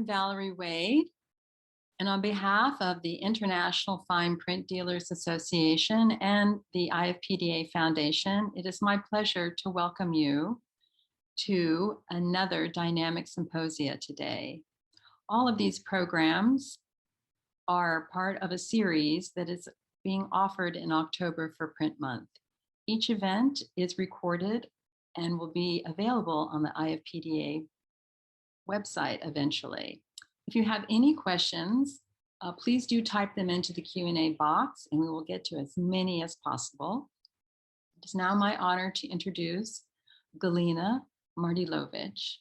I'm Valerie Wade, and on behalf of the International Fine Print Dealers Association and the IFPDA Foundation, it is my pleasure to welcome you to another dynamic symposia today. All of these programs are part of a series that is being offered in October for Print Month. Each event is recorded and will be available on the IFPDA website eventually. If you have any questions, please do type them into the Q&A box and we will get to as many as possible. It is now my honor to introduce Galina Martilovich.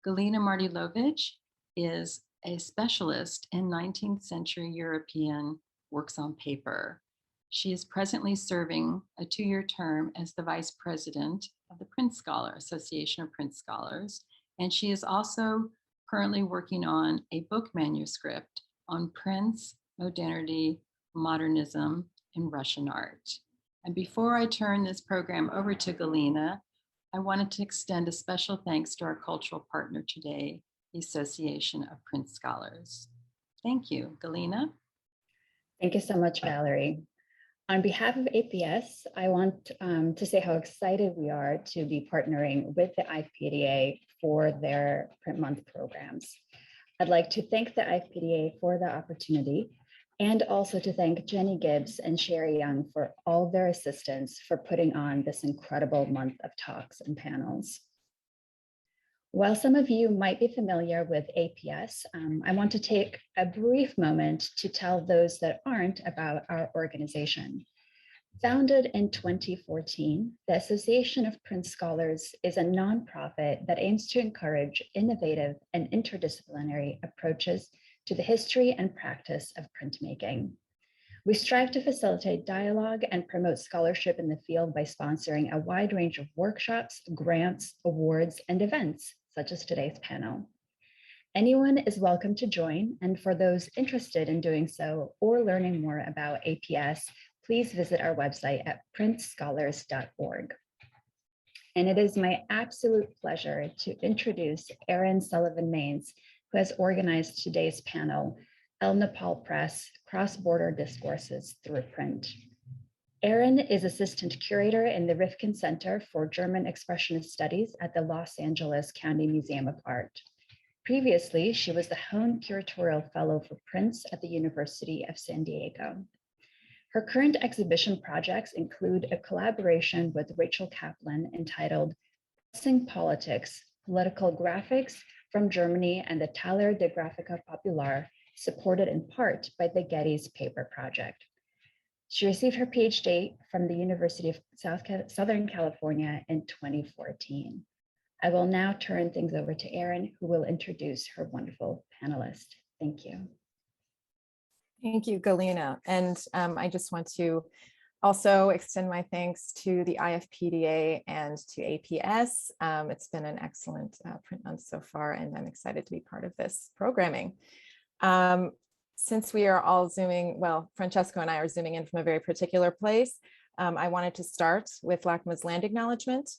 Galina Martilovich is a specialist in 19th century European works on paper. She is presently serving a 2-year term as the Vice President of the Print Scholar Association of Print Scholars, and she is also currently working on a book manuscript on prints, modernity, modernism, and Russian art. And before I turn this program over to Galina, I wanted to extend a special thanks to our cultural partner today, the Association of Print Scholars. Thank you. Galina? Thank you so much, Valerie. On behalf of APS, I want to say how excited we are to be partnering with the IFPDA for their Print Month programs. I'd like to thank the IFPDA for the opportunity and also to thank Jenny Gibbs and Sherry Young for all their assistance for putting on this incredible month of talks and panels. While some of you might be familiar with APS, I want to take a brief moment to tell those that aren't about our organization. Founded in 2014, the Association of Print Scholars is a nonprofit that aims to encourage innovative and interdisciplinary approaches to the history and practice of printmaking. We strive to facilitate dialogue and promote scholarship in the field by sponsoring a wide range of workshops, grants, awards, and events, such as today's panel. Anyone is welcome to join, and for those interested in doing so or learning more about APS, please visit our website at printscholars.org. And it is my absolute pleasure to introduce Erin Sullivan Maynes, who has organized today's panel, Nopal Press, Cross-Border Discourses Through Print. Erin is Assistant Curator in the Rifkind Center for German Expressionist Studies at the Los Angeles County Museum of Art. Previously, she was the Hone Curatorial Fellow for Prints at the University of San Diego. Her current exhibition projects include a collaboration with Rachel Kaplan entitled Pressing Politics, Political Graphics from Germany and the Taller de Grafica Popular, supported in part by the Getty's Paper Project. She received her PhD from the University of Southern California in 2014. I will now turn things over to Erin, who will introduce her wonderful panelist. Thank you. Thank you, Galina. And I just want to also extend my thanks to the IFPDA and to APS. It's been an excellent print month so far, and I'm excited to be part of this programming. Since we are all Zooming, well, Francesco and I are Zooming in from a very particular place, I wanted to start with LACMA's land acknowledgement.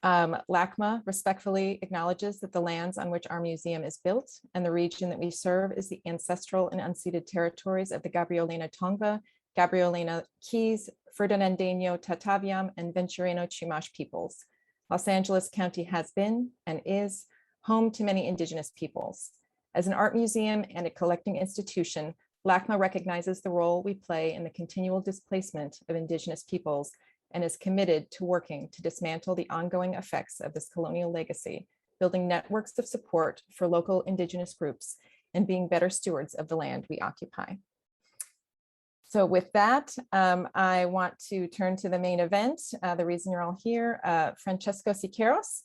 LACMA respectfully acknowledges that the lands on which our museum is built and the region that we serve is the ancestral and unceded territories of the Gabrielina Tonga, Gabrielina Keys, Ferdinandino Tataviam, and Venturino Chumash peoples. Los Angeles County has been and is home to many indigenous peoples. As an art museum and a collecting institution, LACMA recognizes the role we play in the continual displacement of indigenous peoples and is committed to working to dismantle the ongoing effects of this colonial legacy, building networks of support for local indigenous groups, and being better stewards of the land we occupy. So with that, I want to turn to the main event, the reason you're all here, Francesco Siqueiros.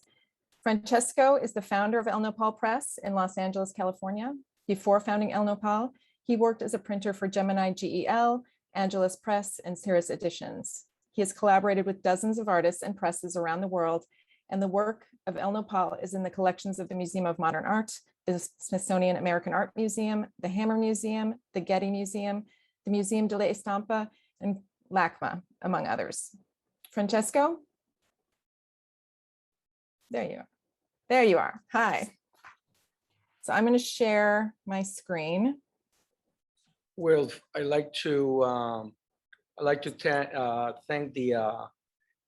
Francesco is the founder of Nopal Press in Los Angeles, California. Before founding Nopal, he worked as a printer for Gemini GEL, Angelus Press, and Cirrus Editions. He has collaborated with dozens of artists and presses around the world, and the work of Nopal is in the collections of the Museum of Modern Art, the Smithsonian American Art Museum, the Hammer Museum, the Getty Museum, the Museum de la Estampa, and LACMA, among others. Francesco? There you are. There you are. Hi. So I'm going to share my screen. Well, I'd like to thank the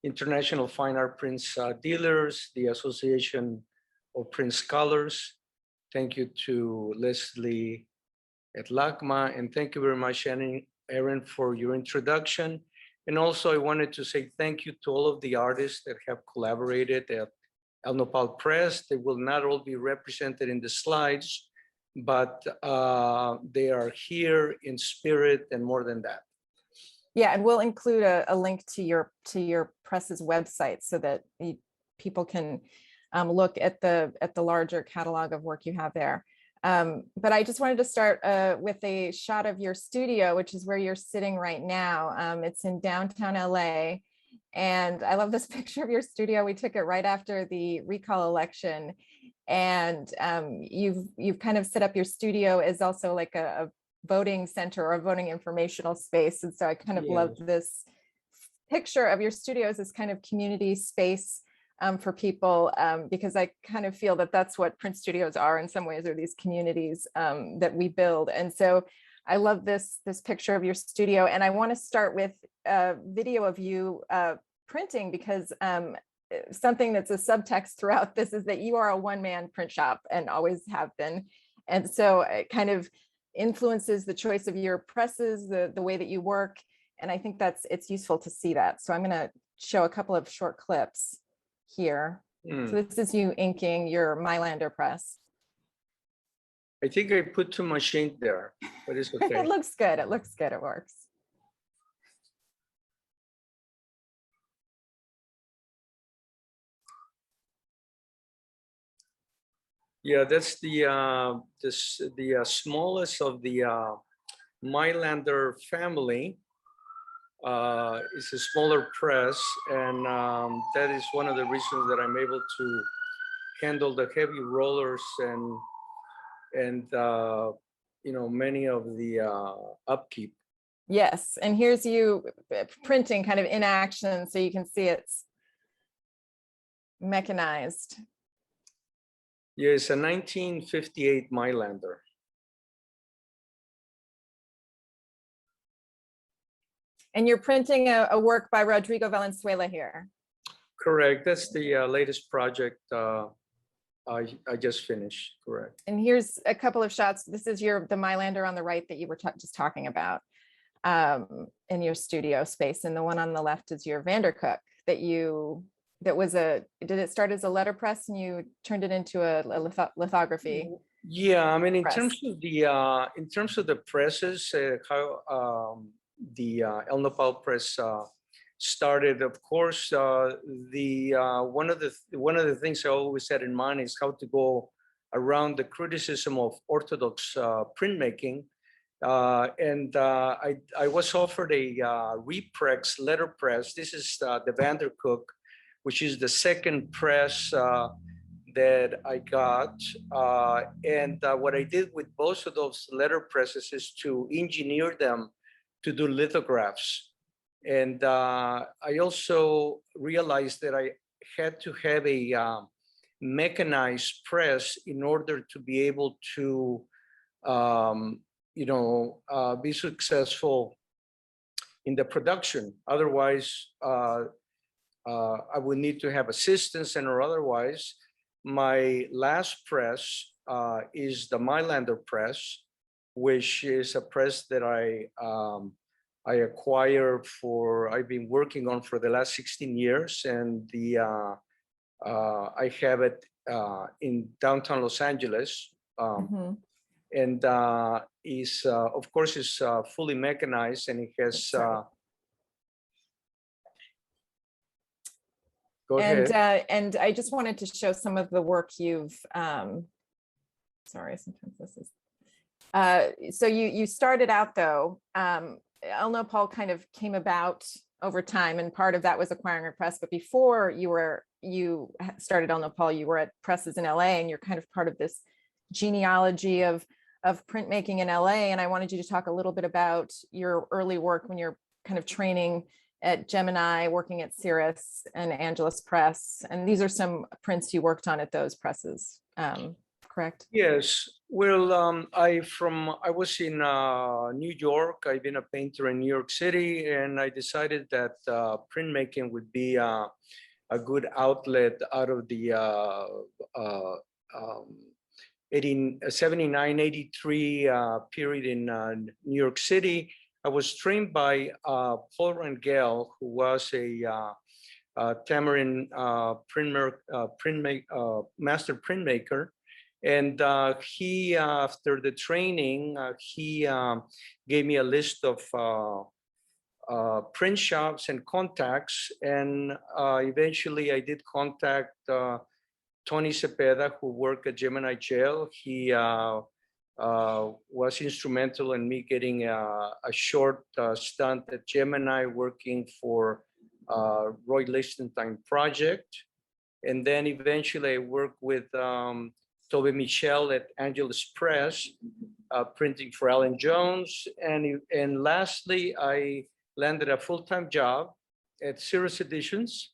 International Fine Art Prints Dealers, the Association of Print Scholars. Thank you to Leslie at LACMA, and thank you very much, Erin, for your introduction. And also I wanted to say thank you to all of the artists that have collaborated at Nopal Press. They will not all be represented in the slides, but they are here in spirit and more than that. Yeah, and we'll include a link to your press's website so that people can look at the larger catalog of work you have there. But I just wanted to start with a shot of your studio, which is where you're sitting right now. It's in downtown LA. And I love this picture of your studio. We took it right after the recall election. And you've kind of set up your studio as also like a voting center or a voting informational space. And so I kind of love this picture of your studio as this kind of community space for people, because I kind of feel that that's what print studios are in some ways, are these communities that we build. And so I love this picture of your studio. And I want to start with a video of you printing, because something that's a subtext throughout this is that you are a one-man print shop and always have been. And so it kind of influences the choice of your presses, the way that you work. And I think it's useful to see that. So I'm going to show a couple of short clips here. So this is you inking your Mailander press. I think I put too much ink there, but it's okay. It looks good. It looks good. It works. Yeah, that's the smallest of the Mailander family. It's a smaller press, and that is one of the reasons that I'm able to handle the heavy rollers and you know, many of the upkeep. Yes, and here's you printing kind of in action, so you can see it's mechanized. Yeah, it's a 1958 Mailander. And you're printing a work by Rodrigo Valenzuela here. Correct. That's the latest project I just finished. Correct. And here's a couple of shots. This is the Mailander on the right that you were just talking about in your studio space. And the one on the left is your Vandercook did it start as a letterpress and you turned it into a lithography? Yeah, I mean, in press. terms of the presses, how the Nopal Press started, of course, one of the things I always had in mind is how to go around the criticism of orthodox printmaking. And I was offered a Reprex letterpress. This is the Vandercook, which is the second press that I got. And what I did with both of those letterpresses is to engineer them to do lithographs. And I also realized that I had to have a mechanized press in order to be able to be successful in the production. Otherwise, I would need to have assistance, and or otherwise. My last press is the Mailander press, which is a press that I acquired I've been working on for the last 16 years, and I have it in downtown Los Angeles. And is of course is fully mechanized, and it has go ahead. And I just wanted to show some of the work you've sorry, sometimes this is so you started out though, Nopal kind of came about over time, and part of that was acquiring a press, but before you started Nopal, you were at presses in LA, and you're kind of part of this genealogy of printmaking in LA. And I wanted you to talk a little bit about your early work when you're kind of training at Gemini, working at Cirrus and Angelus Press. And these are some prints you worked on at those presses. Correct? correct? Yes. Well, I was in New York. I've been a painter in New York City, and I decided that printmaking would be a good outlet out of the 79, 83 period in New York City. I was trained by Paul Rangel, who was a Tamarin master printmaker. And he, after the training, he gave me a list of print shops and contacts. And eventually I did contact Tony Cepeda, who worked at Gemini Jail. He was instrumental in me getting a short stunt at Gemini, working for Roy Lichtenstein project. And then eventually I worked with Toby Michel at Angelus Press, printing for Alan Jones. And lastly, I landed a full-time job at Cirrus Editions.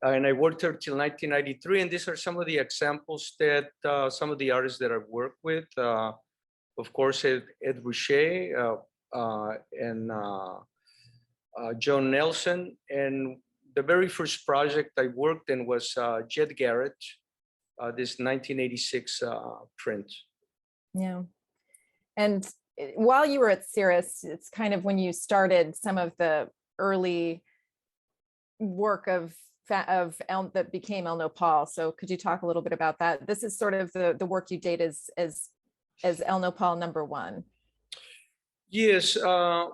And I worked there till 1993. And these are some of the examples that some of the artists that I've worked with. Of course, Ed Boucher and John Nelson. And the very first project I worked in was Jet Garrett, this 1986 print. Yeah. And while you were at Cirrus, it's kind of when you started some of the early work that became El Nopal. So could you talk a little bit about that? This is sort of the work you date as El Nopal #1. Yes, well,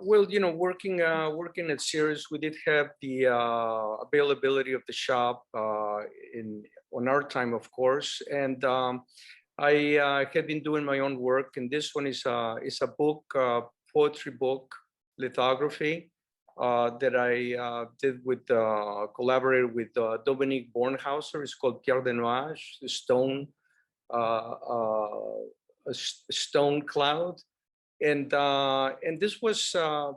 working at Cirrus, we did have the availability of the shop on our time, of course, and I had been doing my own work, and this one is a book, poetry book, lithography, that I did with collaborated with Dominique Bornhauser. It's called Pierre de Nuage, the stone, a stone cloud. And this was a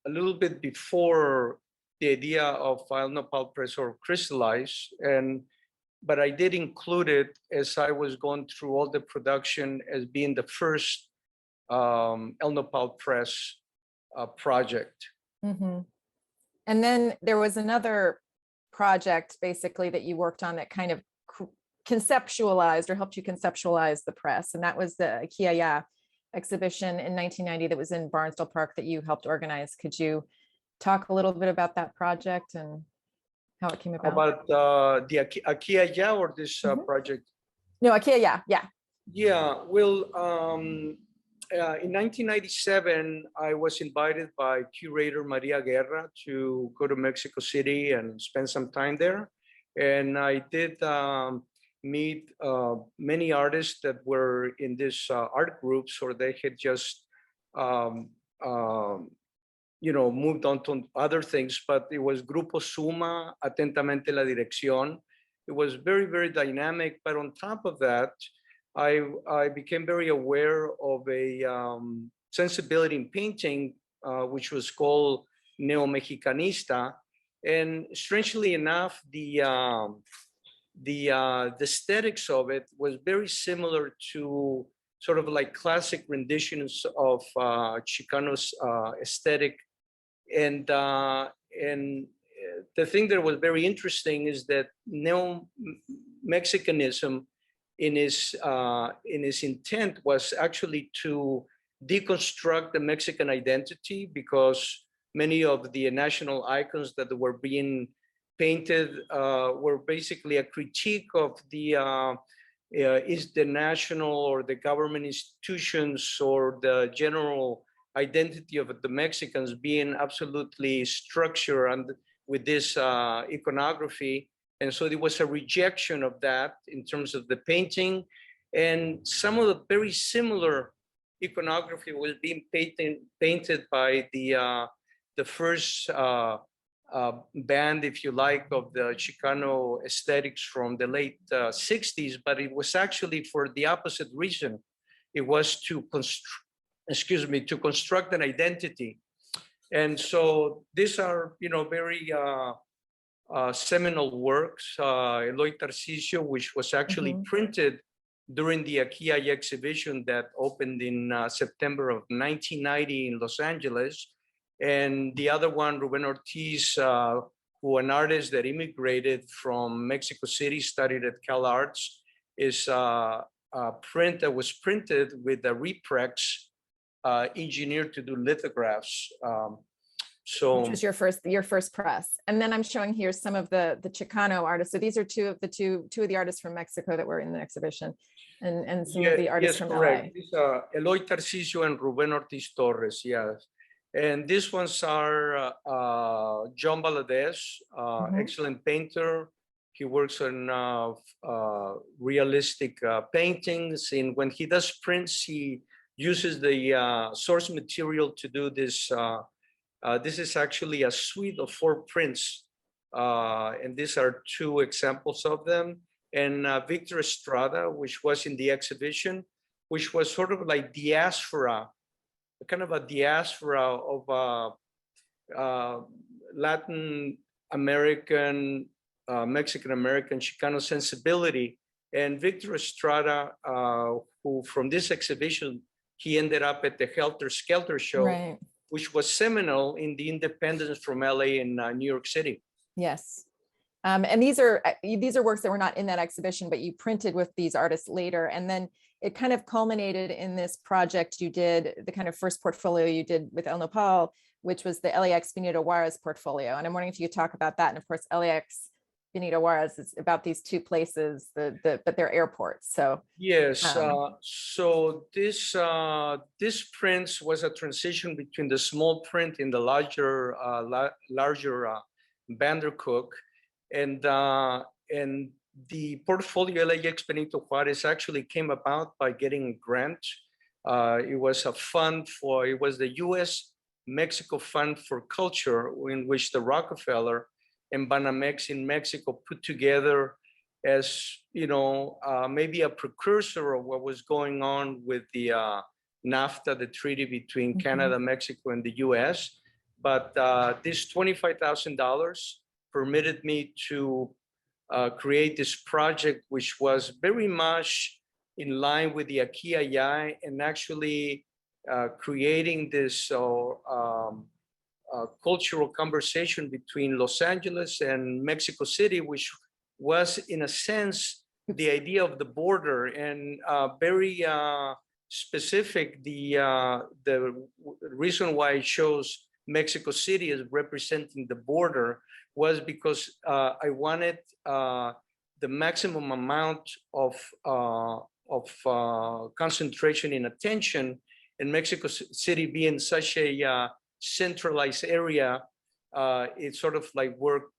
little bit before the idea of El Nopal Press or crystallize, but I did include it as I was going through all the production as being the first El Nopal Press project. Mm-hmm. And then there was another project basically that you worked on that kind of conceptualized or helped you conceptualize the press, and that was the Kiaya exhibition in 1990 that was in Barnsdall Park that you helped organize. Could you talk a little bit about that project and how it came about? About the Kiaya or this project? No, Kiaya, yeah. Yeah, well, in 1997, I was invited by curator Maria Guerra to go to Mexico City and spend some time there. And I did meet many artists that were in this art groups, or they had just moved on to other things, but it was Grupo Suma, Atentamente la Dirección. It was very, very dynamic, but on top of that, I became very aware of a sensibility in painting, which was called Neo-Mexicanista. And strangely enough, the aesthetics of it was very similar to sort of like classic renditions of Chicano's aesthetic. And the thing that was very interesting is that Neo-Mexicanism in its intent was actually to deconstruct the Mexican identity, because many of the national icons that were being painted were basically a critique of is the national or the government institutions or the general identity of the Mexicans being absolutely structured and with this iconography. And so there was a rejection of that in terms of the painting, and some of the very similar iconography was being painted by the first band, if you like, of the Chicano aesthetics from the late 60s, but it was actually for the opposite reason. It was to construct an identity. And so these are, very seminal works, Eloy Tarcisio, which was actually printed during the Akiai exhibition that opened in September of 1990 in Los Angeles. And the other one, Ruben Ortiz, who an artist that immigrated from Mexico City, studied at Cal Arts, is a print that was printed with a reprex engineered to do lithographs. Which was your first press. And then I'm showing here some of the Chicano artists. So these are two of the artists from Mexico that were in the exhibition, and some of the artists from correct. LA. These are Eloy Tarcisio and Ruben Ortiz Torres, yes. And these ones are John Valadez, excellent painter. He works on realistic paintings, and when he does prints, he uses the source material to do this. This is actually a suite of 4 prints, and these are 2 examples of them. And Victor Estrada, which was in the exhibition, which was sort of like diaspora, kind of a diaspora of Latin American, Mexican American, Chicano sensibility. And Victor Estrada, who from this exhibition, he ended up at the Helter Skelter show. Right. Which was seminal in the independence from LA and New York City. Yes. And these are works that were not in that exhibition, but you printed with these artists later. And then it kind of culminated in this project you did, the kind of first portfolio you did with El Nopal, which was the LAX Benito Juarez portfolio. And I'm wondering if you could talk about that. And of course, LAX Benito Juarez is about these 2 places, but they're airports. So yes, so this print was a transition between the small print and the larger Vandercook, and the portfolio LAX Benito Juarez actually came about by getting a grant. It was a fund it was the U.S. Mexico Fund for Culture, in which the Rockefeller and Banamex in Mexico put together as, maybe a precursor of what was going on with the NAFTA, the treaty between Canada, Mexico, and the US. But this $25,000 permitted me to create this project, which was very much in line with the Akiai and actually creating this cultural conversation between Los Angeles and Mexico City, which was, in a sense, the idea of the border, and very specific. The reason why I chose Mexico City as representing the border was because I wanted the maximum amount of concentration in attention, and Mexico City being such a centralized area, it sort of like worked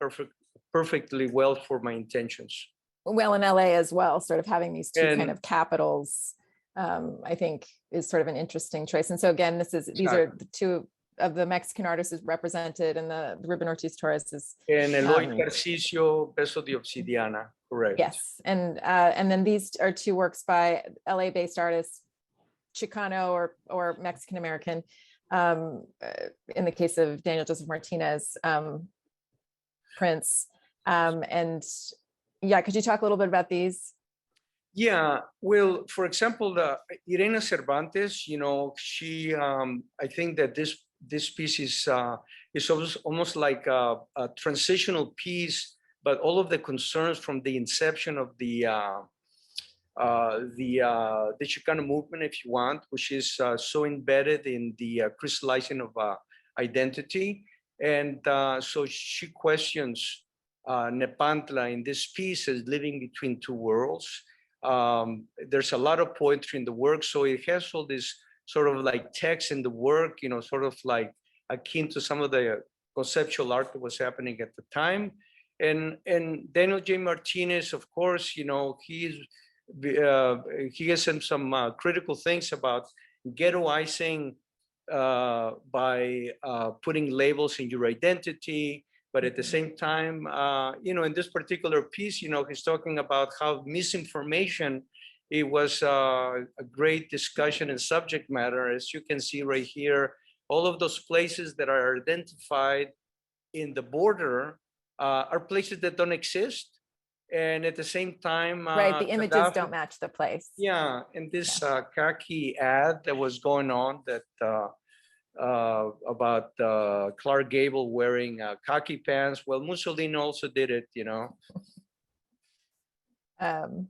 perfectly well for my intentions. Well, in LA as well, sort of having these 2 kind of capitals, I think is sort of an interesting choice. And so again, these are the 2 of the Mexican artists is represented, and the Ruben Ortiz Torres is. And Eloy Tarcisio, Beso de Obsidiana, correct. Yes, and then these are 2 works by LA-based artists, Chicano or Mexican American. In the case of Daniel Joseph Martinez prints. And yeah, could you talk a little bit about these? Yeah, well, for example, Irena Cervantes, she, I think that this piece is almost like a transitional piece, but all of the concerns from the inception of the Chicano movement, if you want, which is so embedded in the crystallizing of identity. And so she questions Nepantla in this piece as living between 2 worlds. There's a lot of poetry in the work, so it has all this sort of like text in the work, sort of like akin to some of the conceptual art that was happening at the time. And Daniel J. Martinez, of course, he has some critical things about ghettoizing by putting labels in your identity. But at the same time, in this particular piece, he's talking about how misinformation, it was a great discussion and subject matter. As you can see right here, all of those places that are identified in the border are places that don't exist. And at the same time, Right, the images Gaddafi, don't match the place. yeah, and this khaki ad that was going on that about Clark Gable wearing khaki pants. Well, Mussolini also did it, you know. And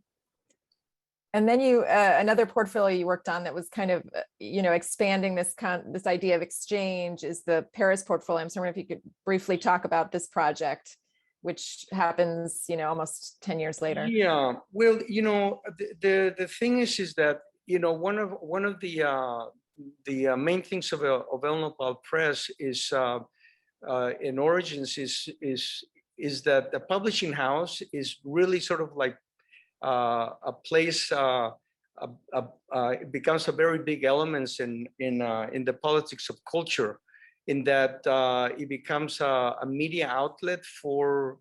then you another portfolio you worked on that was kind of expanding this this idea of exchange is the Paris portfolio. I'm wondering if you could briefly talk about this project, which happens almost 10 years later. Yeah, well, the thing is that one of the main things of El Nopal Press is in origins is that the publishing house is really sort of like a place. It becomes a very big element in the politics of culture, in that it becomes a media outlet for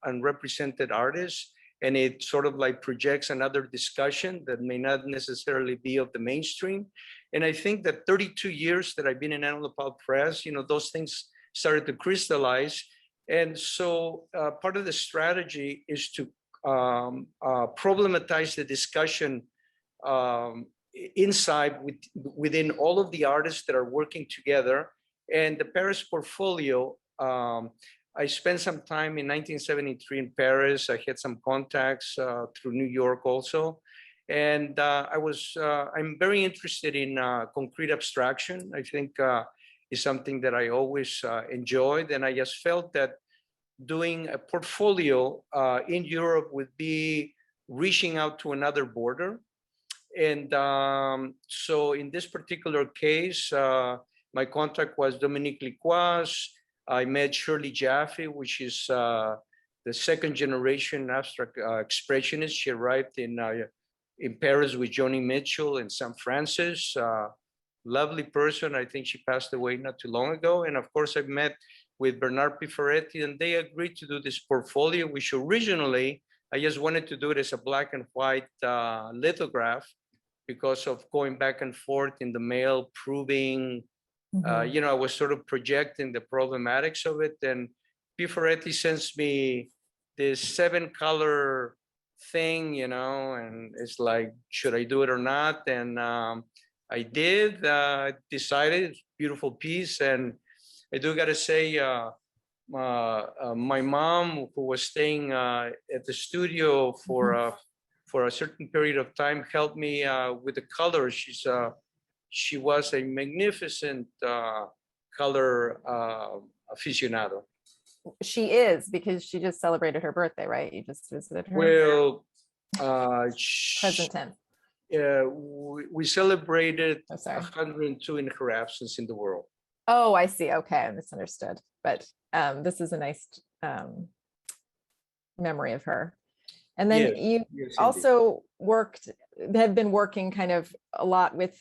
unrepresented artists, and it sort of like projects another discussion that may not necessarily be of the mainstream. And I think that 32 years that I've been in El Nopal Press, those things started to crystallize. And so part of the strategy is to problematize the discussion within all of the artists that are working together. And the Paris portfolio, I spent some time in 1973 in Paris. I had some contacts through New York also. And I'm very interested in concrete abstraction. I think is something that I always enjoyed. And I just felt that doing a portfolio in Europe would be reaching out to another border. And so in this particular case, my contact was Dominique Liquoise. I met Shirley Jaffe, which is the second generation abstract expressionist. She arrived in Paris with Joni Mitchell in San Francisco. Lovely person. I think she passed away not too long ago. And of course, I've met with Bernard Piferetti, and they agreed to do this portfolio, which originally I just wanted to do it as a black and white lithograph because of going back and forth in the mail, proving, I was sort of projecting the problematics of it. And Piferetti sends me this 7-color thing, and it's like, should I do it or not? And I did, decided, beautiful piece. And I do got to say, my mom, who was staying at the studio for a certain period of time, helped me with the colors. She was a magnificent color aficionado. She is, because she just celebrated her birthday, right? You just visited her. Well, present tense. We celebrated 102 in her absence in the world. Oh, I see. Okay, I misunderstood. But this is a nice memory of her. And then you also have been working kind of a lot with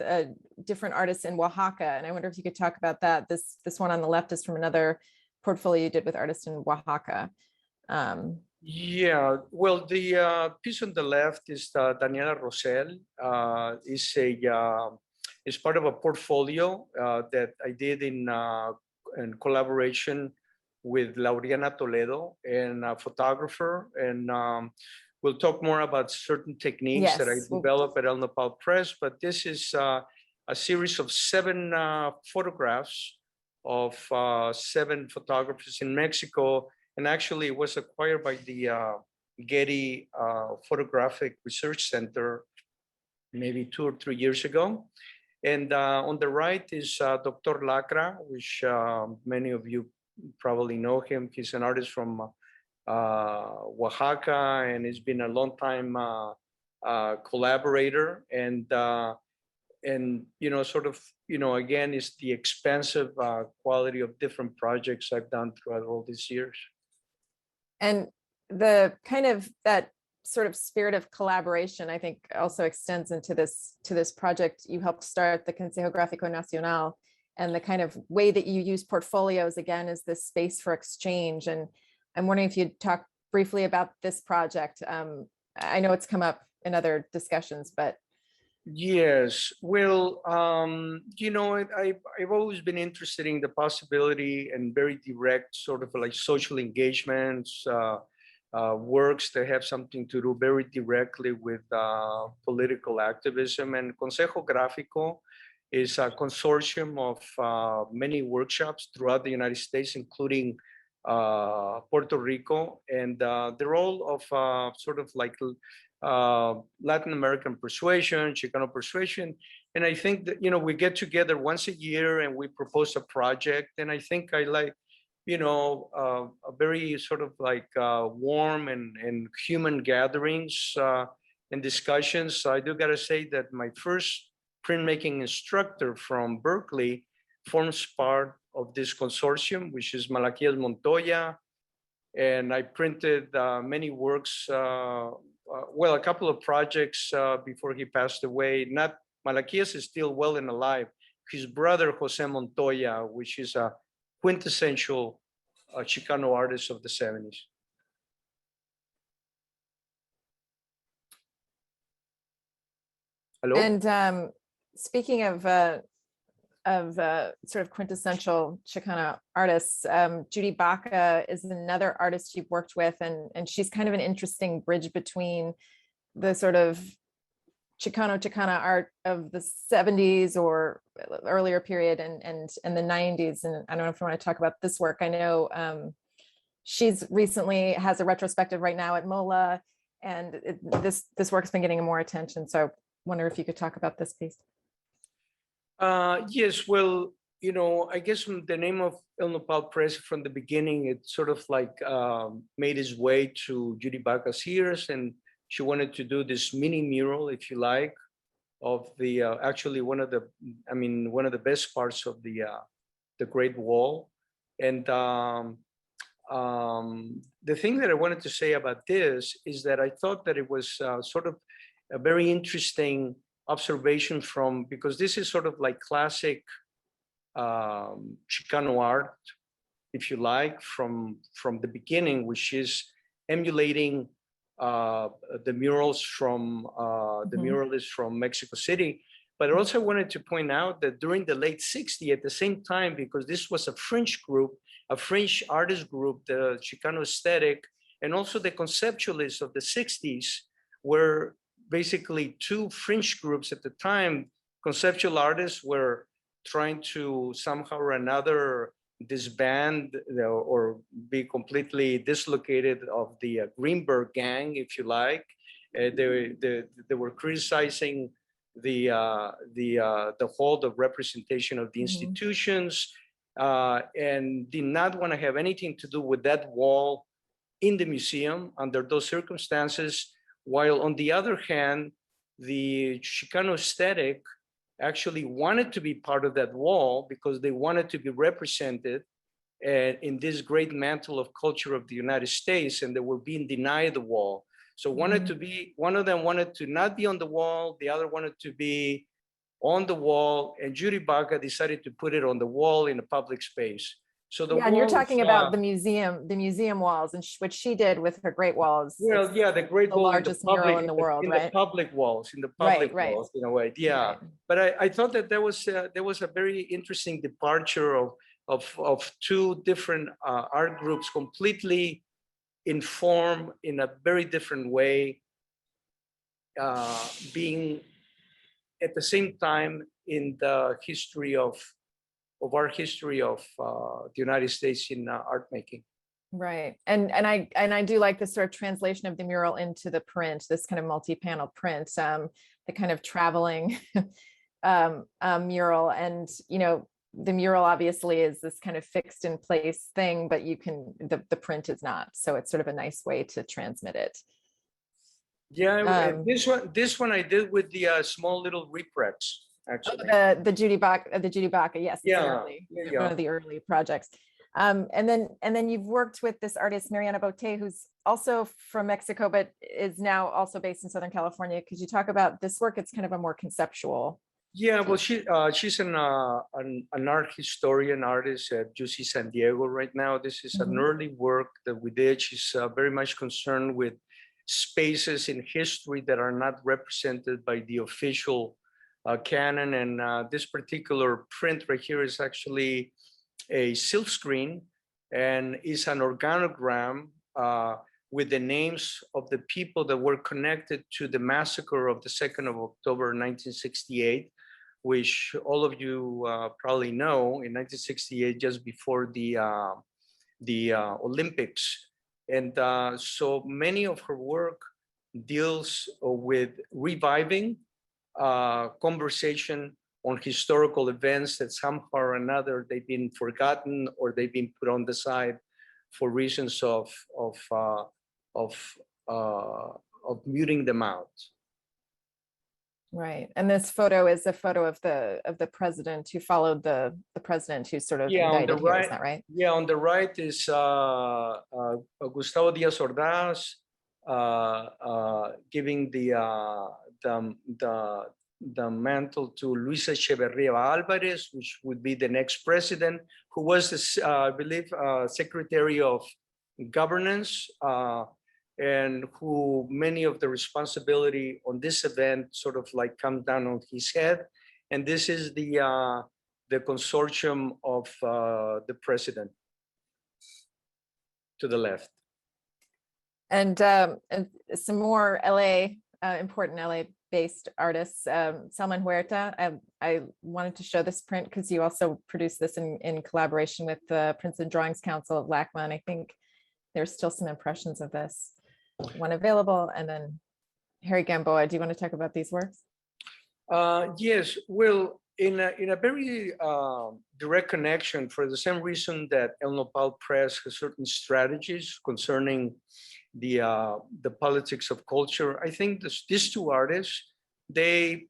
different artists in Oaxaca. And I wonder if you could talk about that. This one on the left is from another portfolio you did with artists in Oaxaca. Yeah, well, the piece on the left is Daniela Rosell. Is part of a portfolio that I did in collaboration with Laureana Toledo, and a photographer. And we'll talk more about certain techniques that I developed at El Nopal Press. But this is a series of 7 photographs of 7 photographers in Mexico. And actually it was acquired by the Getty Photographic Research Center maybe 2 or 3 years ago. And on the right is Dr. Lacra, which many of you probably know him. He's an artist from Oaxaca, and he's been a long time collaborator. And sort of, again, is the expansive quality of different projects I've done throughout all these years. And the kind of that sort of spirit of collaboration, I think, also extends into this project. You helped start the Consejo Gráfico Nacional, and the kind of way that you use portfolios, again, is this space for exchange. And I'm wondering if you'd talk briefly about this project. I know it's come up in other discussions, but Yes, well, I've always been interested in the possibility and very direct sort of like social engagements, works that have something to do very directly with political activism. And Consejo Gráfico is a consortium of many workshops throughout the United States, including Puerto Rico, and the role of sort of like Latin American persuasion, Chicano persuasion. And I think that, we get together once a year and we propose a project. And I think I like, a very sort of like warm and human gatherings and discussions. I do got to say that my first printmaking instructor from Berkeley forms part of this consortium, which is Malaquias Montoya. And I printed many works, a couple of projects before he passed away. Not Malaquias is still well and alive. His brother, Jose Montoya, which is a quintessential Chicano artist of the 70s. Hello? And speaking of sort of quintessential Chicano artists, Judy Baca is another artist you've worked with, and she's kind of an interesting bridge between the sort of Chicana art of the 70s or earlier period and the 90s. And I don't know if you want to talk about this work. I know she's recently has a retrospective right now at MoLA, and this work's been getting more attention. So I wonder if you could talk about this piece. Yes, well, I guess the name of El Nopal Press from the beginning, it sort of like made its way to Judy Baca's ears, and she wanted to do this mini mural, if you like, of the actually one of the best parts of the Great Wall. And the thing that I wanted to say about this is that I thought that it was sort of a very interesting observation because this is sort of like classic Chicano art, if you like, from the beginning, which is emulating the murals from the muralists from Mexico City. But I also wanted to point out that during the late 60s, at the same time, because this was a French group, a French artist group, the Chicano aesthetic, and also the conceptualists of the 60s were basically two French groups at the time. Conceptual artists were trying to somehow or another disband or be completely dislocated of the Greenberg gang, if you like. They were criticizing the hold of representation of the institutions and did not want to have anything to do with that wall in the museum under those circumstances. While on the other hand, the Chicano aesthetic actually wanted to be part of that wall because they wanted to be represented in this great mantle of culture of the United States, and they were being denied the wall. So one of them wanted to not be on the wall, the other wanted to be on the wall, and Judy Baca decided to put it on the wall in a public space. So the and you're talking about the museum walls, and which she did with her Great Walls. Well, yeah, the Great Wall, largest mural in the world, right? The public walls, in the public walls, in a way, yeah. Right. But I thought that there was a very interesting departure of two different art groups, completely informed in a very different way, being at the same time in the history of our history of the United States in art making. Right, and I do like this sort of translation of the mural into the print, this kind of multi-panel print, the kind of traveling mural, and the mural obviously is this kind of fixed in place thing, but the print is not, so it's sort of a nice way to transmit it. Yeah, this one I did with the small little reprints. Actually, the Judy Baca, yes, yeah, one of the early projects. And then you've worked with this artist Marianna Baute, who's also from Mexico, but is now also based in Southern California. Could you talk about this work? It's kind of a more conceptual. Yeah, well, she's an art historian artist at UC San Diego right now. This is an early work that we did. She's very much concerned with spaces in history that are not represented by the official canon. And this particular print right here is actually a silk screen and is an organogram with the names of the people that were connected to the massacre of the 2nd of October 1968, which all of you probably know, in 1968, just before the Olympics. And so many of her work deals with reviving conversation on historical events that somehow or another they've been forgotten or they've been put on the side for reasons of muting them out. Right, and this photo is a photo of the president who followed the president who sort of indicted here. Is that right? Yeah, on the right is Gustavo Díaz Ordaz giving the mantle to Luis Echeverría Álvarez, which would be the next president, who was, I believe, Secretary of Governance, and who many of the responsibility on this event sort of like comes down on his head. And this is the consortium of the president to the left. And some more important LA-based artists. Salman Huerta, I wanted to show this print because you also produced this in collaboration with the Prints and Drawings Council of LACMA, and I think there's still some impressions of this one available. And then Harry Gamboa, do you want to talk about these works? Yes, well, in a very direct connection, for the same reason that El Nopal Press has certain strategies concerning the politics of culture. I think these two artists, they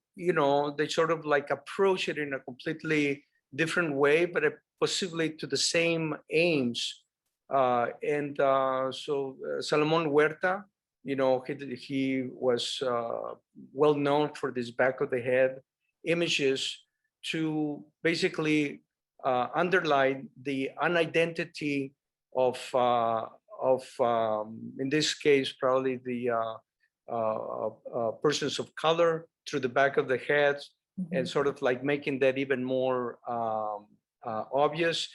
sort of like approach it in a completely different way, but possibly to the same aims. So Salomon Huerta, he was well known for this back of the head images to basically underline the unidentity of in this case, probably the persons of color through the back of the head, and sort of like making that even more obvious.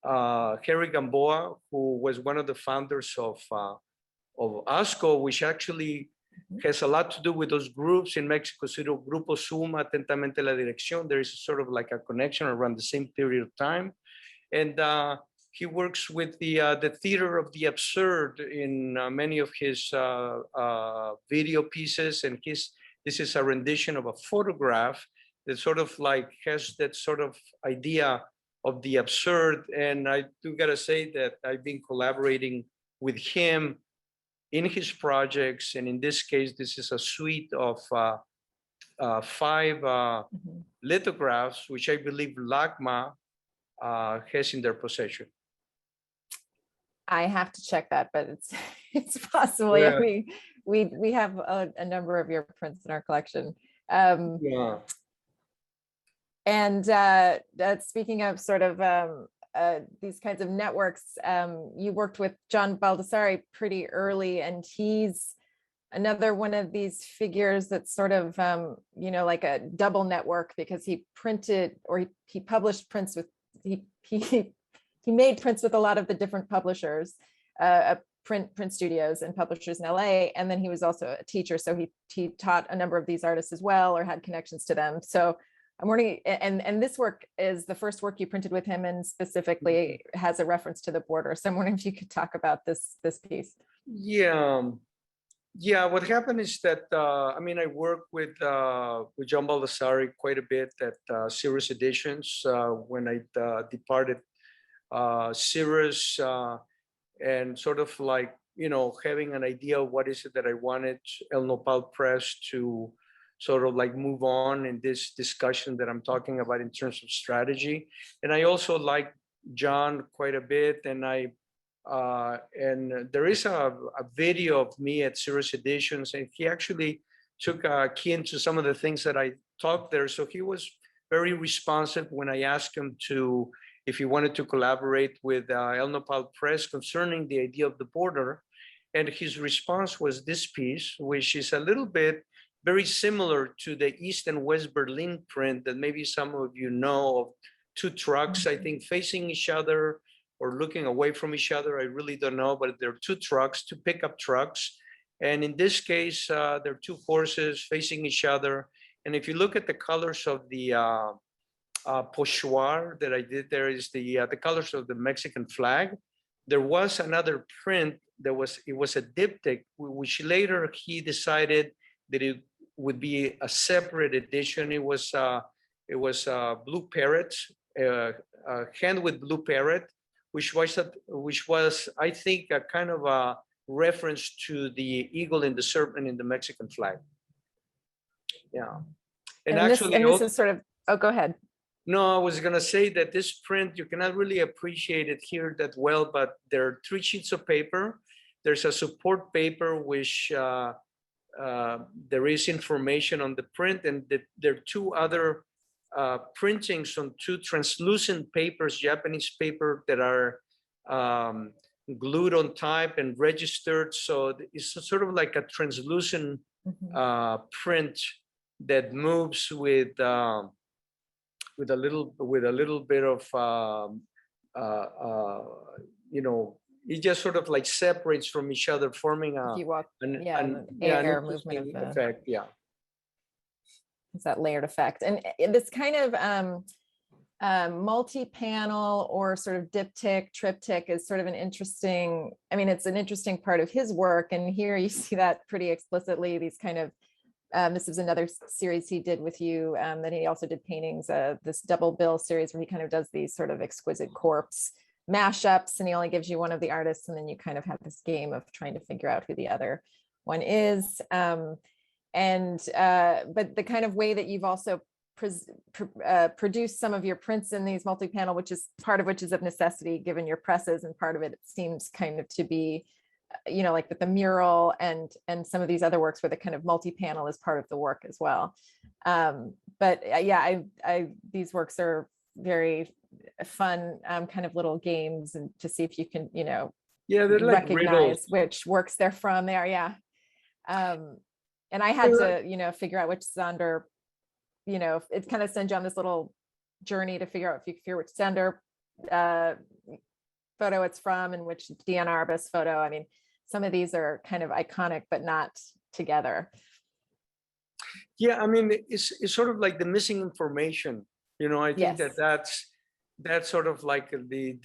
Harry Gamboa, who was one of the founders of ASCO, which actually has a lot to do with those groups in Mexico City, Grupo Suma, Atentamente la Dirección. There is sort of like a connection around the same period of time. And he works with the theater of the absurd in many of his video pieces. And this is a rendition of a photograph that sort of like has that sort of idea of the absurd. And I do gotta say that I've been collaborating with him in his projects. And in this case, this is a suite of 5 lithographs, which I believe LACMA has in their possession. I have to check that, but it's possible. Yeah. We have a number of your prints in our collection. Yeah. And speaking of sort of these kinds of networks, you worked with John Baldessari pretty early, and he's another one of these figures that's sort of, like a double network, because he printed, or he published prints with, he made prints with a lot of the different publishers, print studios and publishers in LA. And then he was also a teacher. So he taught a number of these artists as well, or had connections to them. So I'm wondering, and this work is the first work you printed with him, and specifically has a reference to the border. So I'm wondering if you could talk about this piece. Yeah. What happened is that I worked with John Baldessari quite a bit at Cirrus Editions when I departed Cirrus, and sort of like having an idea of what is it that I wanted El Nopal Press to sort of like move on in this discussion that I'm talking about in terms of strategy. And I also like John quite a bit, and and there is a video of me at Cirrus Editions, and he actually took a key into some of the things that I talked there. So he was very responsive when I asked him if he wanted to collaborate with El Nopal Press concerning the idea of the border. And his response was this piece, which is a little bit very similar to the East and West Berlin print that maybe some of you know of, two trucks, I think, facing each other or looking away from each other. I really don't know, but there are two trucks, two pickup trucks. And in this case, there are two horses facing each other. And if you look at the colors of the pochoir that I did, there is the colors of the Mexican flag. There was another print that it was a diptych, which later he decided that it would be a separate edition. It was blue parrot, hand with blue parrot, which was I think a kind of a reference to the eagle and the serpent in the Mexican flag. Yeah, and actually, this is sort of. Oh, go ahead. No, I was going to say that this print, you cannot really appreciate it here that well, but there are 3 sheets of paper. There's a support paper, which there is information on the print, and there are 2 other printings on 2 translucent papers, Japanese paper, that are glued on type and registered. So it's sort of like a translucent print that moves with a little bit of you know, it just sort of like separates from each other, forming a an air movement of the effect. Yeah, it's that layered effect, and this kind of multi-panel or sort of diptych, triptych is sort of an interesting. I mean, it's an interesting part of his work, and here you see that pretty explicitly. These kind of this is another series he did with you. Then he also did paintings, this double bill series where he kind of does these sort of exquisite corpse mashups, and he only gives you one of the artists, and then you kind of have this game of trying to figure out who the other one is. But the kind of way that you've also produced some of your prints in these multi-panel, which is part of which is of necessity given your presses, and part of it seems kind of to be, you know, like with the mural and some of these other works where the kind of multi-panel is part of the work as well. But yeah, these works are very fun, kind of little games, and to see if you can, you know, they're like recognize riddles. Which works they're from there. Yeah. And I had to, you know, figure out which Zander, you know, it kind of sends you on this little journey to figure out if you figure which Zander photo it's from and which Diana Arbus photo. I mean, some of these are kind of iconic, but not together. Yeah, I mean, it's sort of like the missing information. You know, I think that's sort of like the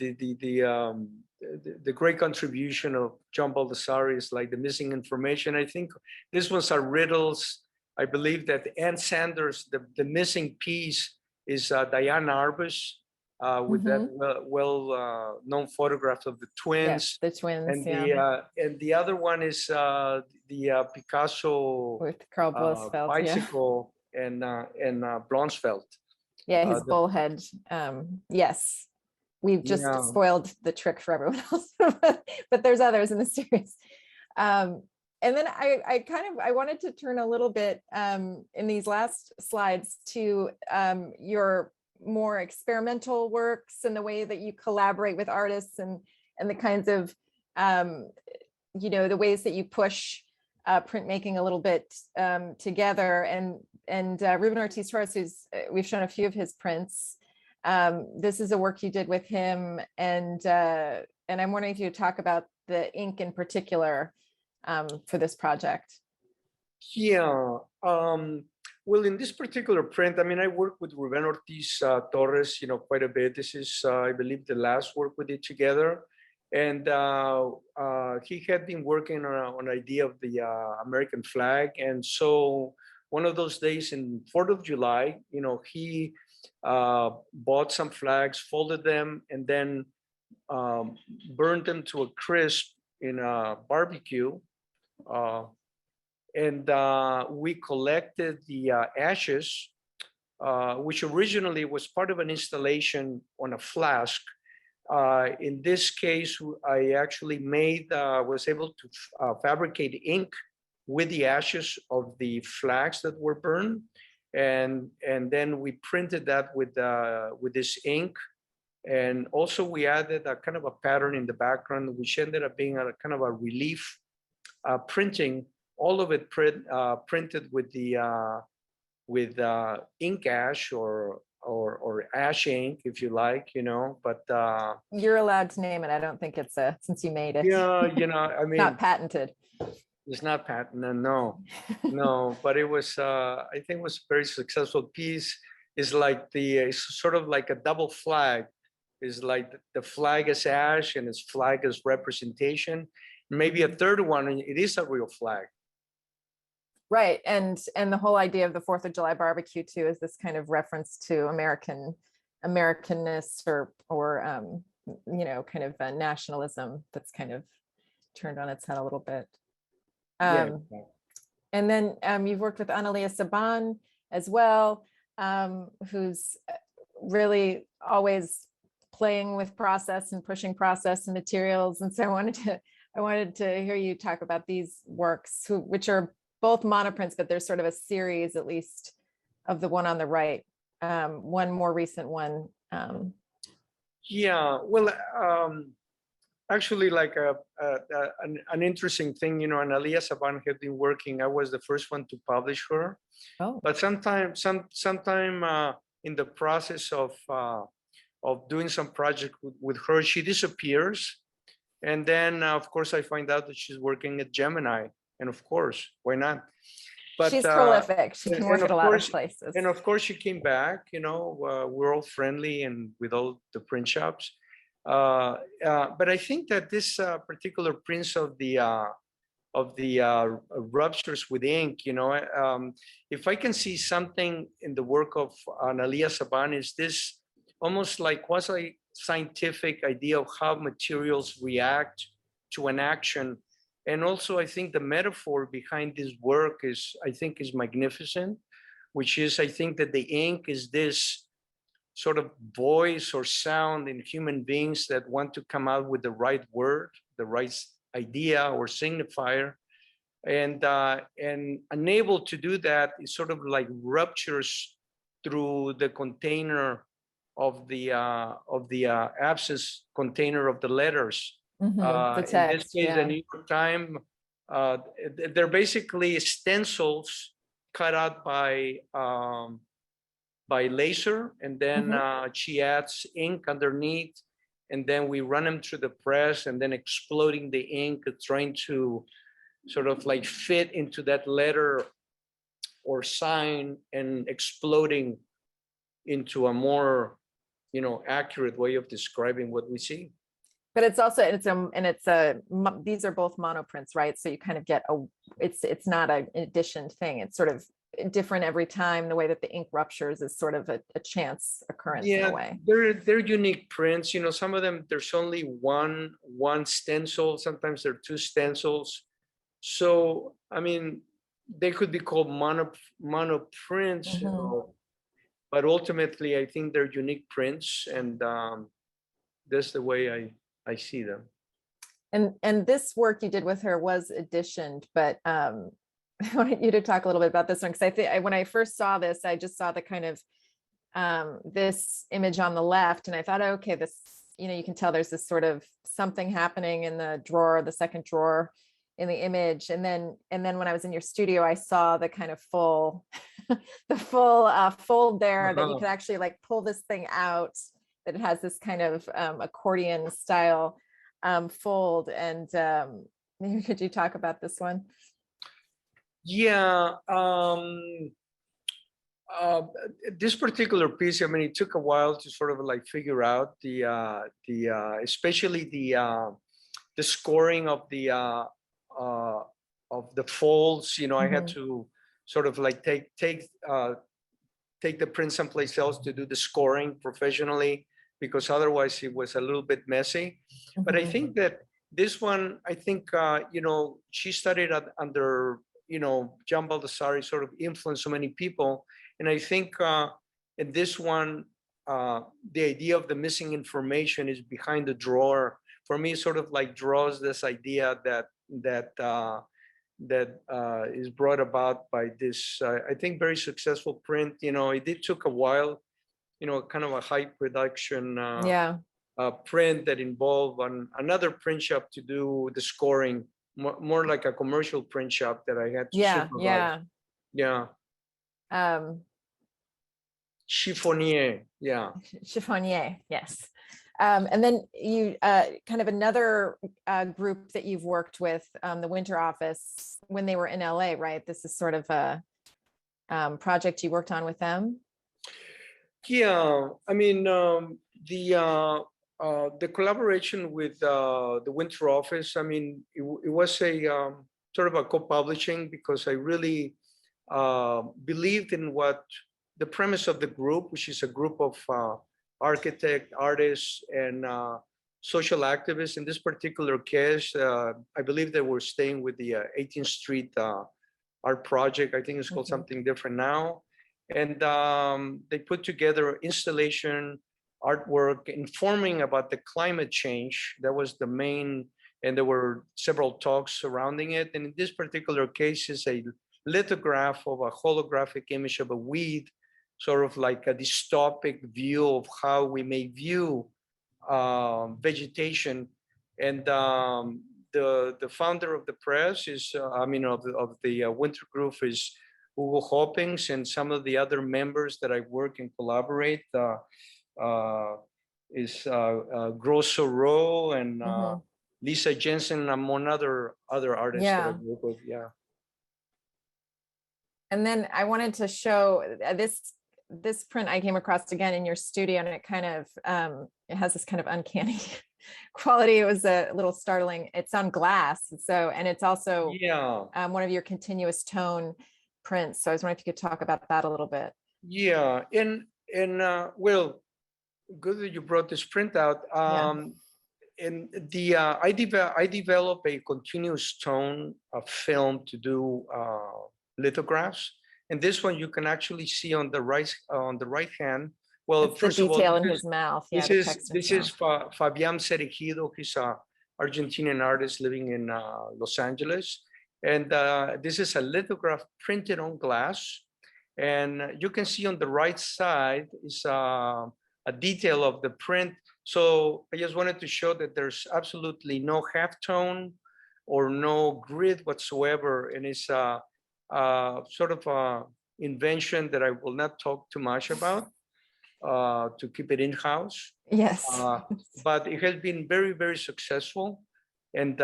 great contribution of John Baldessari is like the missing information. I think these ones are riddles. I believe that Ann Sanders, the missing piece is Diana Arbus. With that well-known photograph of the twins. Yes, the twins, and the other one is the Picasso with Carl Blossfeld, bicycle and Blonsfeld. Yeah, his bullhead. Yes, we've just spoiled the trick for everyone else, but there's others in the series. And then I wanted to turn a little bit in these last slides to your more experimental works and the way that you collaborate with artists and the kinds of you know, the ways that you push printmaking a little bit together, and Ruben Ortiz Torres, who's we've shown a few of his prints. This is a work you did with him, and I'm wondering if you would talk about the ink in particular for this project. Yeah. Well, in this particular print, I mean, I worked with Ruben Ortiz Torres, you know, quite a bit. This is, I believe, the last work we did together. And he had been working on an idea of the American flag. And so one of those days in 4th of July, you know, he bought some flags, folded them, and then burned them to a crisp in a barbecue. And we collected the ashes, which originally was part of an installation on a flask. In this case, I actually was able to fabricate ink with the ashes of the flags that were burned. And then we printed that with this ink. And also we added a kind of a pattern in the background, which ended up being a kind of a relief printing, all of it printed with the ink ash or ash ink, if you like, but You're allowed to name it. I don't think it's since you made it. yeah, I mean, Not patented. it's not patented, no, but it was, I think it was a very successful piece. It's sort of like a double flag. Is like the flag is ash and its flag is representation. Maybe a third one, and it is a real flag. Right, and the whole idea of the 4th of July barbecue too is this kind of reference to Americanness or kind of a nationalism that's kind of turned on its head a little bit. And then you've worked with Analia Saban as well, who's really always playing with process and pushing process and materials. And so I wanted to hear you talk about these works, which are both monoprints, but there's sort of a series, at least, of the one on the right, one more recent one. Yeah, well, actually, like an interesting thing, Analia Saban had been working. I was the first one to publish her. Oh. But sometime in the process of doing some project with her, she disappears. And then, of course, I find out that she's working at Gemini. And of course, why not? But she's prolific. She can work at a lot of places. And of course, she came back. We're all friendly and with all the print shops. But I think that this particular prints of the ruptures with ink, if I can see something in the work of Analia Saban, is this almost like quasi-scientific idea of how materials react to an action. And also, I think the metaphor behind this work is magnificent, which is, I think that the ink is this sort of voice or sound in human beings that want to come out with the right word, the right idea or signifier. And unable to do that, it sort of like ruptures through the container of the abscess container of the letters. The text, in this case, the New York Times, they're basically stencils cut out by laser, and then she adds ink underneath, and then we run them through the press, and then exploding the ink, trying to sort of like fit into that letter or sign, and exploding into a more accurate way of describing what we see. But it's also these are both monoprints, right? So you kind of get it's not an edition thing. It's sort of different every time. The way that the ink ruptures is sort of a chance occurrence in a way. They're unique prints. Some of them there's only one stencil. Sometimes there are two stencils. So I mean, they could be called monoprints. But ultimately, I think they're unique prints, and that's the way I see them. And this work you did with her was editioned, but I wanted you to talk a little bit about this one, because I think when I first saw this, I just saw the kind of this image on the left, and I thought, okay, this, you can tell there's this sort of something happening in the drawer, the second drawer in the image, and then when I was in your studio, I saw the kind of full the full fold there that you could actually like pull this thing out, that it has this kind of accordion style fold. And maybe could you talk about this one? Yeah, this particular piece, I mean, it took a while to sort of like figure out especially the scoring of the folds. I had to sort of like take the print someplace else to do the scoring professionally, because otherwise it was a little bit messy. But I think that this one, I think, she studied under, John Baldessari, sort of influenced so many people. And I think in this one, the idea of the missing information is behind the drawer. For me, sort of like draws this idea that is brought about by this, I think, very successful print. It took a while, kind of a high production print that involved another print shop to do the scoring more like a commercial print shop that I had to Yeah, supervise. yeah. Yeah. Chiffonnier, yeah. Chiffonnier, yes. And then you kind of another group that you've worked with, the Winter Office, when they were in LA, right? This is sort of a project you worked on with them. Yeah, I mean, the collaboration with the Winter Office, I mean, it was a sort of a co-publishing, because I really believed in what the premise of the group, which is a group of architects, artists, and social activists. In this particular case, I believe they were staying with the 18th Street art project. I think it's called something different now. And they put together installation, artwork, informing about the climate change. That was the main, and there were several talks surrounding it. And in this particular case, is a lithograph of a holographic image of a weed, sort of like a dystopic view of how we may view vegetation. And the founder of the press is, of the Winter Group is Hugo Hoppings, and some of the other members that I work and collaborate is Grosso Rowe and Lisa Jensen, among other artists that I work with. Yeah. And then I wanted to show this print I came across again in your studio, and it kind of it has this kind of uncanny quality. It was a little startling. It's on glass, so, and it's also one of your continuous tone prints. So I was wondering if you could talk about that a little bit. Yeah, and well, good that you brought this print out. And the I developed a continuous tone of film to do lithographs, and this one you can actually see on the right hand. Well, it's first the of all, detail in his mouth. Yeah, this is Fabián Cerejido. He's a Argentinian artist living in Los Angeles, and this is a lithograph printed on glass. And you can see on the right side is a detail of the print. So I just wanted to show that there's absolutely no halftone or no grid whatsoever, and it's sort of a invention that I will not talk too much about to keep it in-house. Yes. But it has been very, very successful, and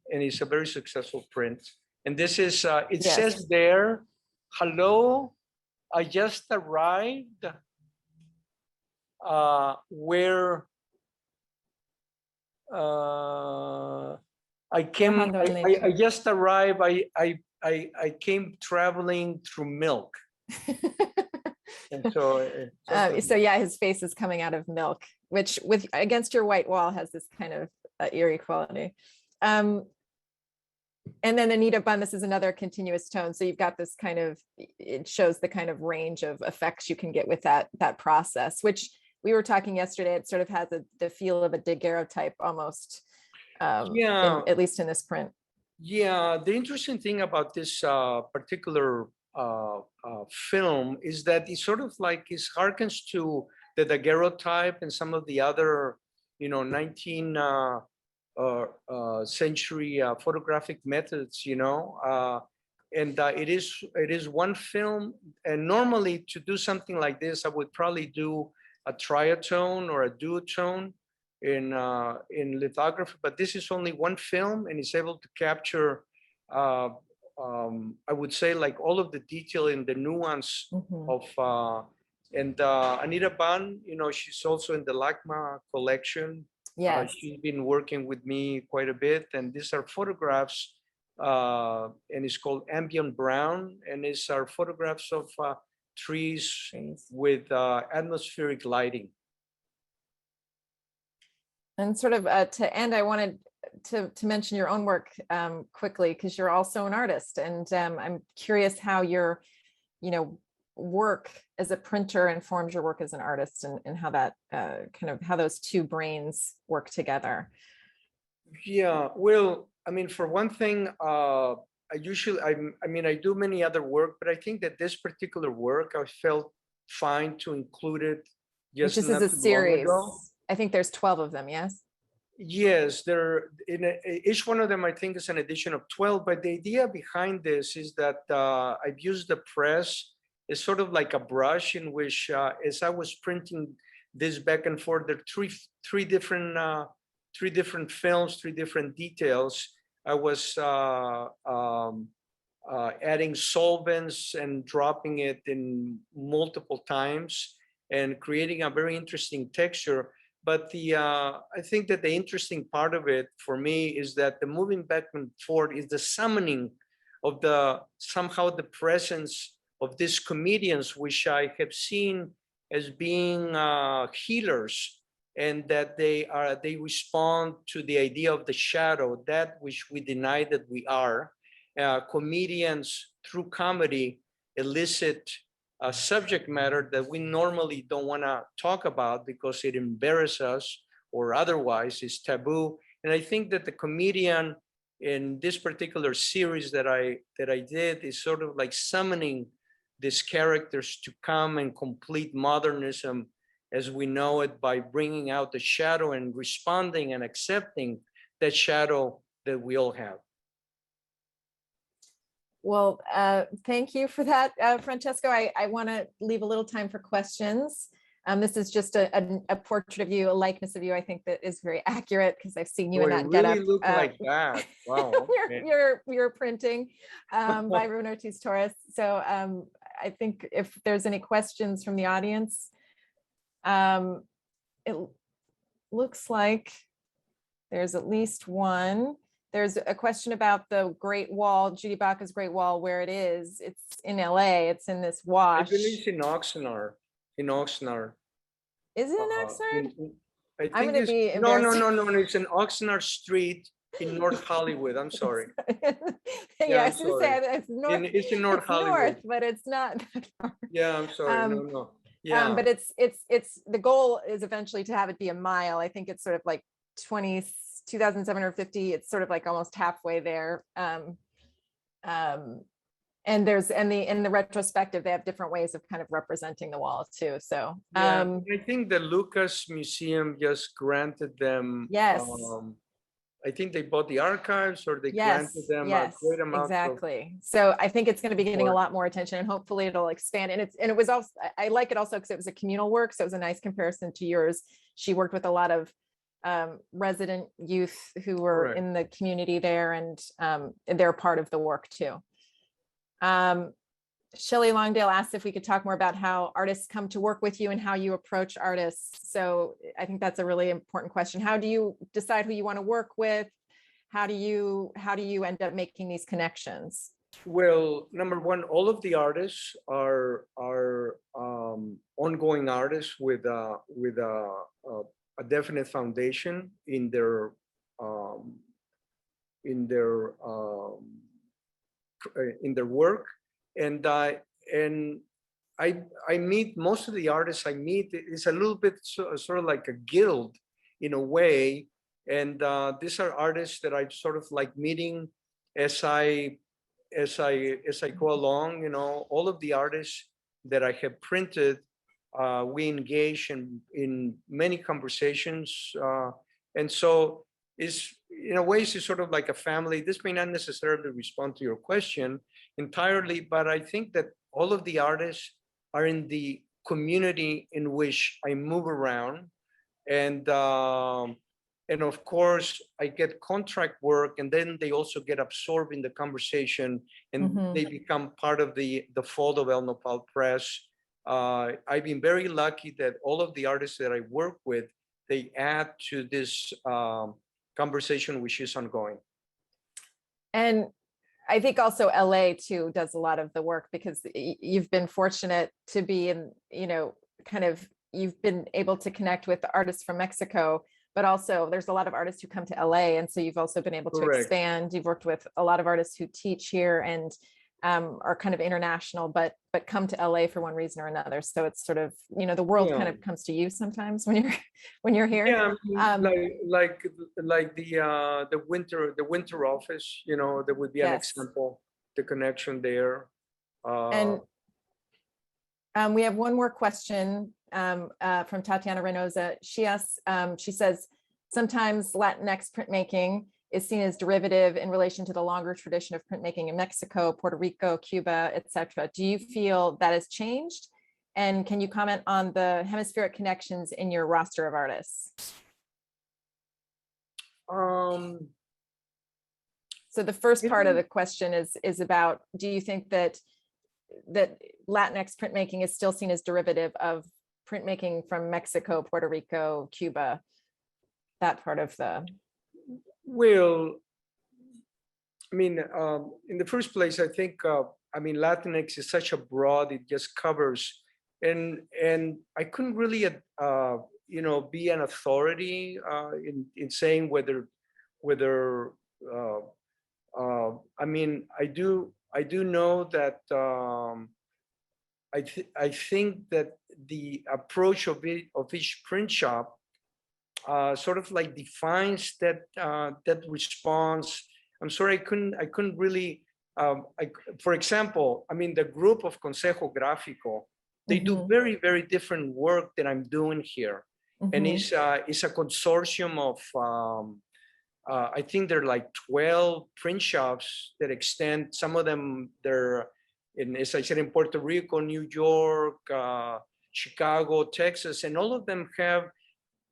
it's a very successful print. And this is it says there, "Hello, I just arrived." Where I came, I just arrived. I came traveling through milk. And so yeah, his face is coming out of milk, which with against your white wall has this kind of eerie quality. And then Anita Bunn, this is another continuous tone. So you've got this kind of, it shows the kind of range of effects you can get with that process, which we were talking yesterday. It sort of has the feel of a daguerreotype almost, at least in this print. Yeah, the interesting thing about this particular film is that it sort of like it harkens to the daguerreotype and some of the other, 19th century photographic methods, and it is one film. And normally to do something like this, I would probably do a triatone or a duotone in lithography, but this is only one film, and it's able to capture I would say like all of the detail in the nuance of and Anita Bunn, she's also in the LACMA collection. Yes. She's been working with me quite a bit, and these are photographs, and it's called Ambient Brown, and these are photographs of trees with atmospheric lighting. And sort of to end, I wanted to mention your own work quickly, because you're also an artist, and I'm curious how your, work as a printer informs your work as an artist, and how that kind of how those two brains work together. Yeah, well, I mean, for one thing, I do many other work, but I think that this particular work, I felt fine to include it. Just as a series. I think there's 12 of them, yes? Yes, each one of them I think is an edition of 12, but the idea behind this is that I've used the press as sort of like a brush in which as I was printing this back and forth, there are three different films, three different details. I was adding solvents and dropping it in multiple times and creating a very interesting texture. But I think that the interesting part of it for me is that the moving back and forth is the summoning of somehow the presence of these comedians, which I have seen as being healers, and that they respond to the idea of the shadow, that which we deny that we are. Comedians through comedy elicit a subject matter that we normally don't want to talk about because it embarrasses us or otherwise is taboo. And I think that the comedian in this particular series that I did is sort of like summoning these characters to come and complete modernism as we know it by bringing out the shadow and responding and accepting that shadow that we all have. Well, thank you for that, Francesco. I want to leave a little time for questions. This is just a portrait of you, a likeness of you. I think that is very accurate because I've seen you in that getup. You really look like that. Wow. you're printing by Ruben Ortiz Torres. So I think if there's any questions from the audience, it looks like there's at least one. There's a question about the Great Wall, Judy Baca's Great Wall, where it is. It's in LA. It's in this wash. I believe it's in Oxnard. In Oxnard. Is it in Oxnard? I'm going to be embarrassed. No. It's in Oxnard Street in North Hollywood. I'm sorry. Yeah, I was going to say it's north. It's in North Hollywood, north, but it's not. Yeah, I'm sorry. No. Yeah, but it's the goal is eventually to have it be a mile. I think it's sort of like 2,750. It's sort of like almost halfway there. And there's in the retrospective, they have different ways of kind of representing the wall too. So I think the Lucas Museum just granted them. Yes. I think they bought the archives or they granted them a great amount. Exactly. So I think it's going to be getting a lot more attention and hopefully it'll expand. And it was also, I like it also because it was a communal work. So it was a nice comparison to yours. She worked with a lot of resident youth who were in the community there, and they're part of the work too. Shelley Longdale asked if we could talk more about how artists come to work with you and how you approach artists. So I think that's a really important question. How do you decide who you want to work with? How do you end up making these connections? Well, number one, all of the artists are ongoing artists with a definite foundation in their work, and I meet most of the artists I meet. It's a little bit sort of like a guild in a way, and these are artists that I'm sort of like meeting as I go along. You know, all of the artists that I have printed, we engage in many conversations, and so it's in a way it's sort of like a family. This may not necessarily respond to your question entirely, but I think that all of the artists are in the community in which I move around, and of course I get contract work, and then they also get absorbed in the conversation, and they become part of the fold of El Nopal Press. I've been very lucky that all of the artists that I work with, they add to this conversation which is ongoing. And I think also LA too does a lot of the work, because you've been fortunate to be in, you've been able to connect with the artists from Mexico, but also there's a lot of artists who come to LA. And so you've also been able to expand. You've worked with a lot of artists who teach here and are kind of international, but come to LA for one reason or another. So it's sort of, the world kind of comes to you sometimes when you're here. Yeah, like the winter office, there would be an example, the connection there. And we have one more question from Tatiana Reynosa. She asks, she says, sometimes Latinx printmaking is seen as derivative in relation to the longer tradition of printmaking in Mexico, Puerto Rico, Cuba, etc. Do you feel that has changed? And can you comment on the hemispheric connections in your roster of artists? So the first part of the question is about, do you think that Latinx printmaking is still seen as derivative of printmaking from Mexico, Puerto Rico, Cuba, that part of the... Well, I mean, in the first place, I think, I mean, Latinx is such a broad, it just covers, and I couldn't really, you know, be an authority in saying whether I mean, I do know that I think that the approach of each print shop sort of like defines that that response. I'm sorry, I couldn't really. For example, I mean, the group of Consejo Gráfico, they do very different work than I'm doing here, and it's a consortium of. I think there are like 12 print shops that extend. Some of them they're in, as I said, in Puerto Rico, New York, Chicago, Texas, and all of them have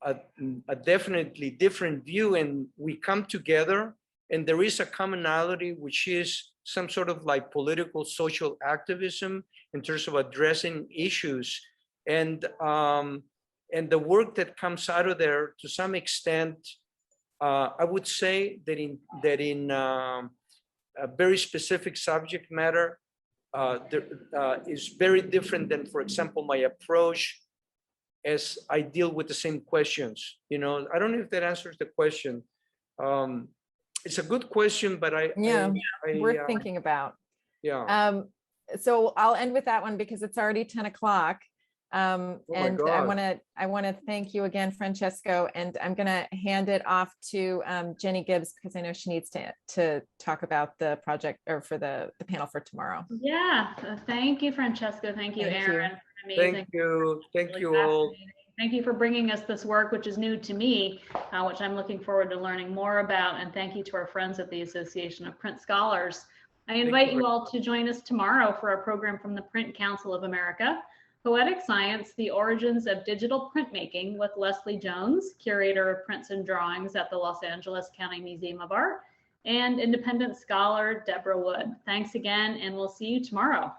a definitely different view. And we come together, and there is a commonality, which is some sort of like political social activism in terms of addressing issues, and the work that comes out of there to some extent. I would say that in a very specific subject matter there is very different than, for example, my approach as I deal with the same questions. You know, I don't know if that answers the question. It's a good question, but worth thinking about. Yeah. So I'll end with that one because it's already 10 o'clock. And I want to thank you again, Francesco, and I'm going to hand it off to Jenny Gibbs because I know she needs to talk about the project or for the panel for tomorrow. Yeah, thank you, Francesco. Thank you, Erin. Amazing. Thank you all. Thank you for bringing us this work, which is new to me, which I'm looking forward to learning more about. And thank you to our friends at the Association of Print Scholars. I invite you all to join us tomorrow for our program from the Print Council of America, Poetic Science, The Origins of Digital Printmaking with Leslie Jones, Curator of Prints and Drawings at the Los Angeles County Museum of Art, and independent scholar Deborah Wood. Thanks again, and we'll see you tomorrow.